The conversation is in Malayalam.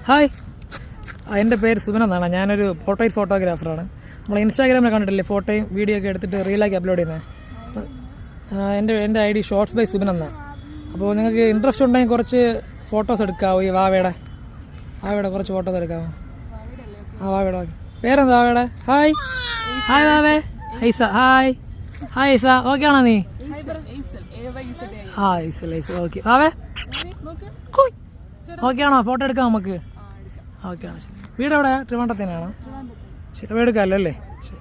ഹായ്, എൻ്റെ പേര് സുബൻ എന്നാണ്. ഞാനൊരു പോർട്രേറ്റ് ഫോട്ടോഗ്രാഫറാണ്. നമ്മൾ ഇൻസ്റ്റാഗ്രാമിൽ കണ്ടിട്ടില്ലേ ഫോട്ടോയും വീഡിയോ ഒക്കെ എടുത്തിട്ട് റീലാക്കി അപ്ലോഡ് ചെയ്യുന്നത്. എൻ്റെ ഐ ഡി ഷോർട്സ് ബൈ സുബൻ എന്നാണ്. അപ്പോൾ നിങ്ങൾക്ക് ഇൻട്രസ്റ്റ് ഉണ്ടെങ്കിൽ കുറച്ച് ഫോട്ടോസ് എടുക്കാമോ? ഈ വാവയുടെ കുറച്ച് ഫോട്ടോസ് എടുക്കാമോ? വാവയുടെ പേരെന്താ വാവയുടെ? ഹായ് ഹായ് വാവേ. ഐസ ഹായ്. ഹായ് ഐസ, ഓക്കെ ആണോ നീ? ഈസൽ ഓക്കെ. വാവേ ഓക്കെ ആണോ? ഫോട്ടോ എടുക്കാം നമുക്ക്. ഓക്കെ ആണ്, ശരി. വീട് എവിടെ? ട്രിവാൻഡ്രത്തിനാണോ? ശരി, എടുക്കാമല്ലോ അല്ലേ? ശരി.